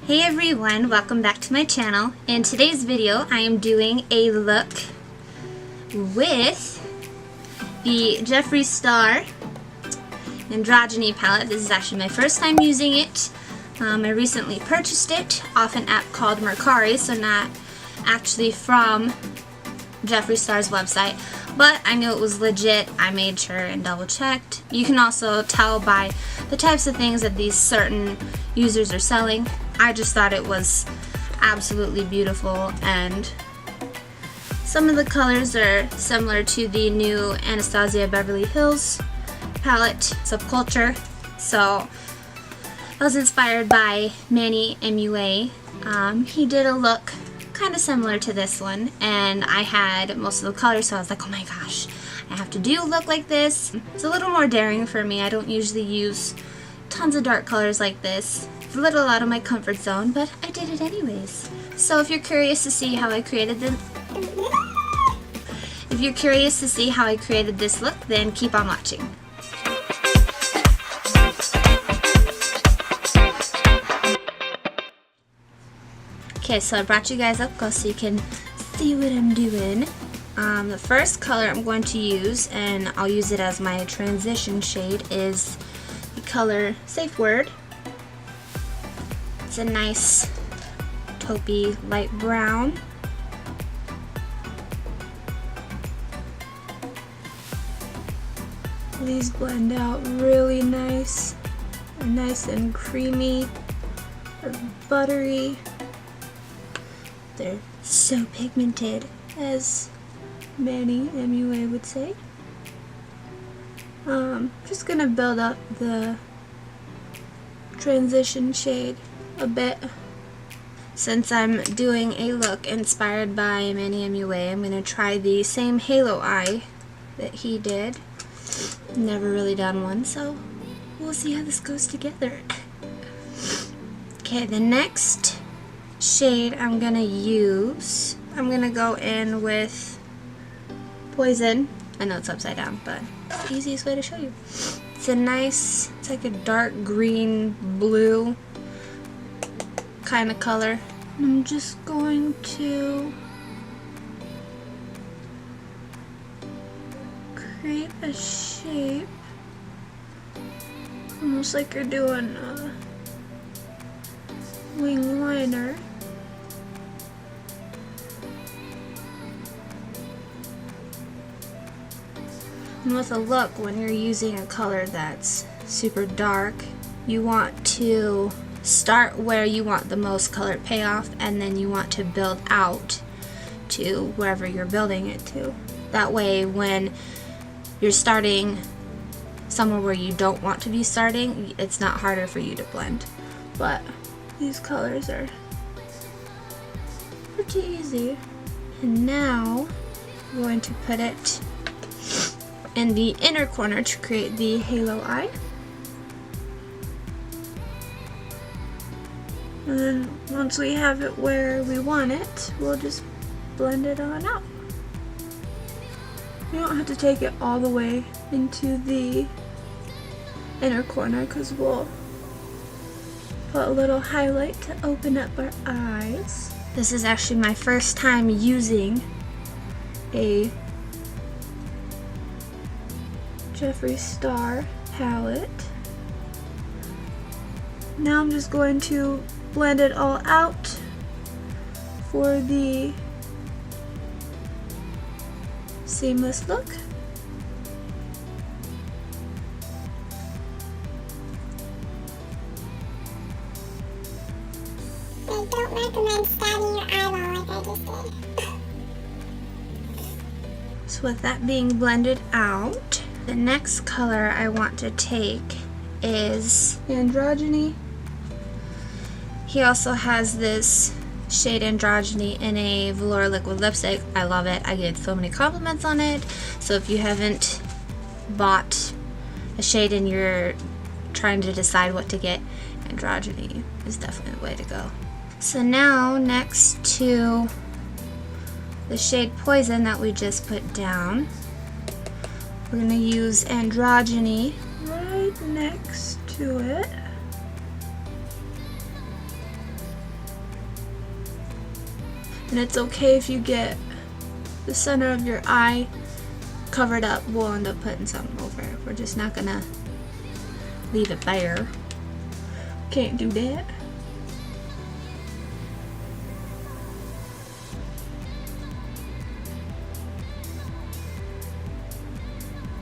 Hey everyone, welcome back to my channel. In today's video, I am doing a look with the Jeffree Star Androgyny palette. This is actually my first time using it. I recently purchased it off an app called Mercari, so not actually from Jeffree Star's website, but I knew it was legit. I made sure and double checked. You can also tell by the types of things that these certain users are selling. I just thought it was absolutely beautiful, and some of the colors are similar to the new Anastasia Beverly Hills palette, Subculture. So I was inspired by Manny MUA. He did a look kind of similar to this one, and I had most of the colors, so I was like, oh my gosh, I have to do a look like this. It's a little more daring for me. I don't usually use tons of dark colors like this. It's a little out of my comfort zone, but I did it anyways. So if you're curious to see how I created this, look, then keep on watching. Okay, so I brought you guys up close so you can see what I'm doing. The first color I'm going to use, and I'll use it as my transition shade, is the color Safe Word. It's a nice taupey light brown. These blend out really nice. They're nice and creamy. They're buttery. They're so pigmented, as Manny MUA would say. Just gonna build up the transition shade a bit. Since I'm doing a look inspired by Manny MUA, I'm gonna try the same halo eye that he did. Never really done one, so we'll see how this goes together. Okay, the next shade I'm gonna use, I'm gonna go in with Poison. I know it's upside down, but it's the easiest way to show you. It's a nice, it's like a dark green blue kind of color. I'm just going to create a shape, almost like you're doing a wing liner. And with a look, when you're using a color that's super dark, you want to start where you want the most color payoff, and then you want to build out to wherever you're building it to. That way, when you're starting somewhere where you don't want to be starting, it's not harder for you to blend. But these colors are pretty easy. And now I'm going to put it in the inner corner to create the halo eye. And then once we have it where we want it, we'll just blend it on out. You don't have to take it all the way into the inner corner, because we'll put a little highlight to open up our eyes. This is actually my first time using a Jeffree Star palette. Now I'm just going to blend it all out for the seamless look. I don't recommend stabbing your eyeball like I just did. So with that being blended out, the next color I want to take is Androgyny. He also has this shade Androgyny in a velour liquid lipstick. I love it. I get so many compliments on it. So if you haven't bought a shade and you're trying to decide what to get, Androgyny is definitely the way to go. So now, next to the shade Poison that we just put down, we're going to use Androgyny right next to it. And it's okay if you get the center of your eye covered up. We'll end up putting something over it. We're just not gonna leave it bare. Can't do that.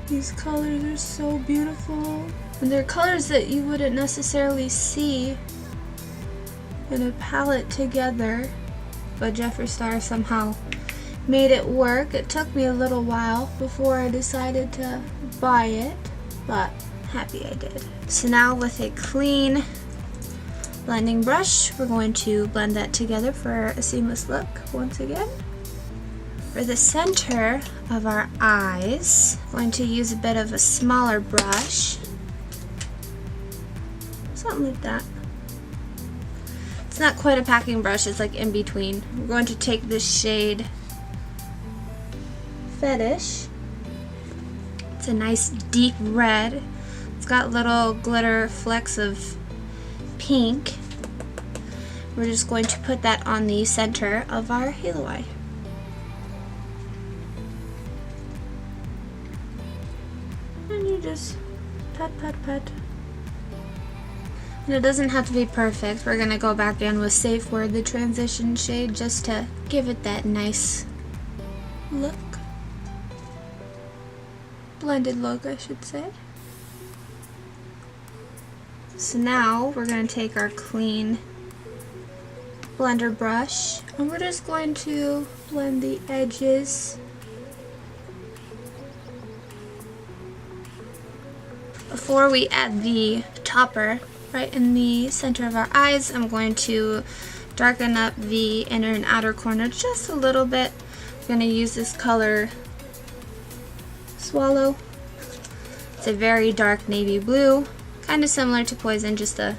These colors are so beautiful. And they're colors that you wouldn't necessarily see in a palette together. But Jeffree Star somehow made it work. It took me a little while before I decided to buy it, but happy I did. So now with a clean blending brush, we're going to blend that together for a seamless look once again. For the center of our eyes, I'm going to use a bit of a smaller brush. Something like that. It's not quite a packing brush, it's like in between. We're going to take this shade Fetish. It's a nice deep red. It's got little glitter flecks of pink. We're just going to put that on the center of our halo eye. And you just pat, pat, pat. And it doesn't have to be perfect. We're going to go back in with Safe Word, the transition shade, just to give it that nice look. Blended look, I should say. So now we're going to take our clean blender brush and we're just going to blend the edges. Before we add the topper right in the center of our eyes, I'm going to darken up the inner and outer corner just a little bit. I'm going to use this color Swallow. It's a very dark navy blue, kind of similar to Poison, just a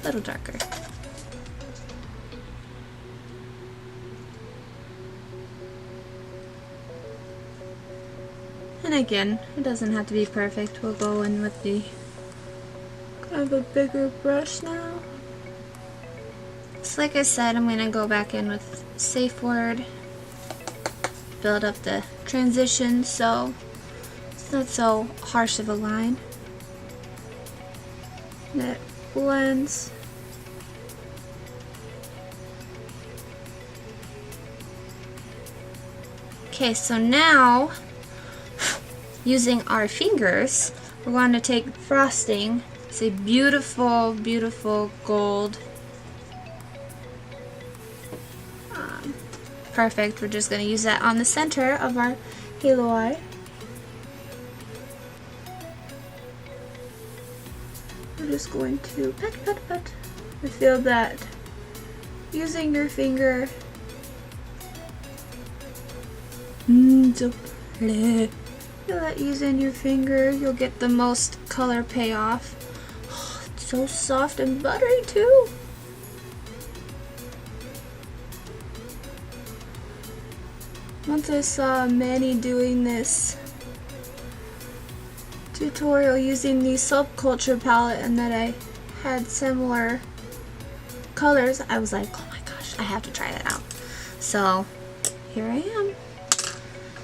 little darker. And again, it doesn't have to be perfect. We'll go in with the kind of a bigger brush now. So like I said, I'm going to go back in with Safe Word, build up the transition so it's not so harsh of a line. And it blends. Okay, so now using our fingers, we're going to take frosting. It's a beautiful, beautiful gold. Perfect. We're just going to use that on the center of our halo eye. We're just going to pat, pat, pat. I feel that using your finger. So pretty. Feel that using your finger, you'll get the most color payoff. Oh, it's so soft and buttery too. Once I saw Manny doing this tutorial using the Subculture palette and that I had similar colors, I was like, oh my gosh, I have to try that out. So here I am.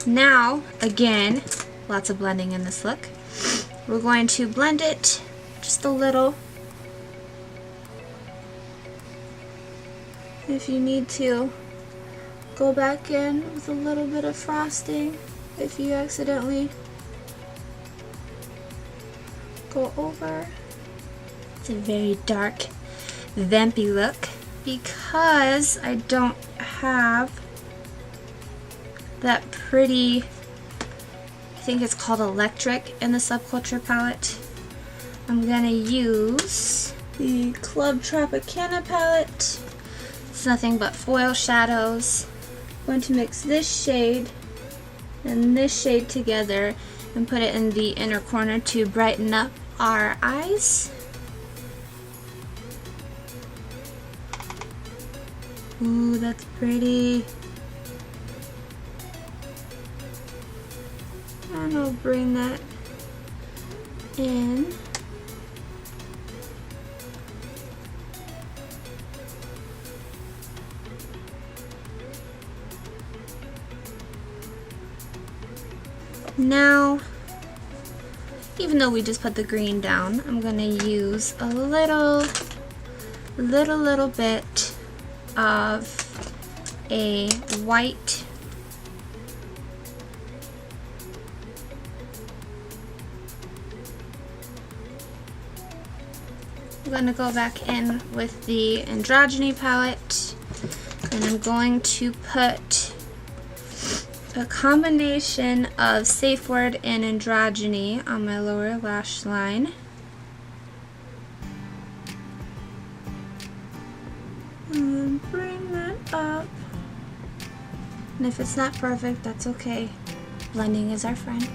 Now, again, lots of blending in this look. We're going to blend it just a little. If you need to, go back in with a little bit of frosting if you accidentally go over. It's a very dark, vampy look because I don't have that pretty, I think it's called Electric in the Subculture palette. I'm gonna use the Club Tropicana palette. It's nothing but foil shadows. I'm going to mix this shade and this shade together and put it in the inner corner to brighten up our eyes. Ooh, that's pretty. And I'll bring that in. Now, even though we just put the green down, I'm gonna use a little bit of a white I'm gonna go back in with the Androgyny palette, and I'm going to put a combination of Safe Word and Androgyny on my lower lash line. And bring that up. And if it's not perfect, that's okay. Blending is our friend.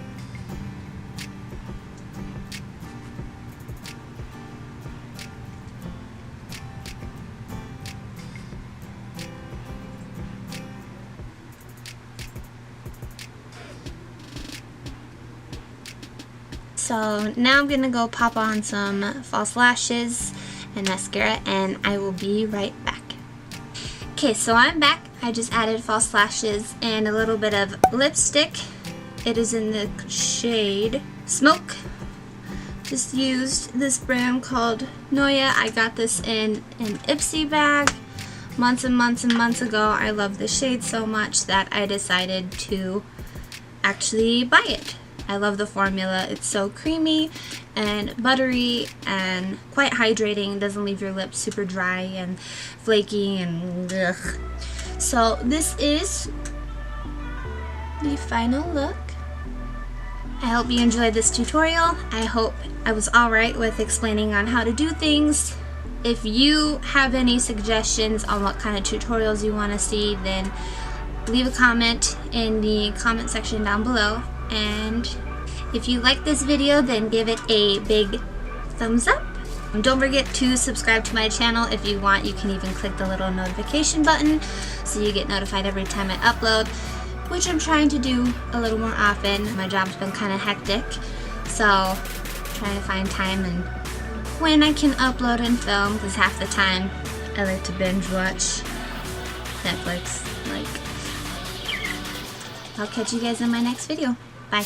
So now I'm gonna go pop on some false lashes and mascara, and I will be right back. Okay, so I'm back. I just added false lashes and a little bit of lipstick. It is in the shade Smoke. Just used this brand called MUA. I got this in an Ipsy bag months and months and months ago. I love the shade so much that I decided to actually buy it. I love the formula. It's so creamy and buttery and quite hydrating. Doesn't leave your lips super dry and flaky and ugh. So this is the final look. I hope you enjoyed this tutorial. I hope I was alright with explaining on how to do things. If you have any suggestions on what kind of tutorials you want to see, then leave a comment in the comment section down below. And if you like this video, then give it a big thumbs up. And don't forget to subscribe to my channel. If you want, you can even click the little notification button so you get notified every time I upload, which I'm trying to do a little more often. My job's been kind of hectic, so I'm trying to find time and when I can upload and film, because half the time I like to binge watch Netflix. I'll catch you guys in my next video. Bye.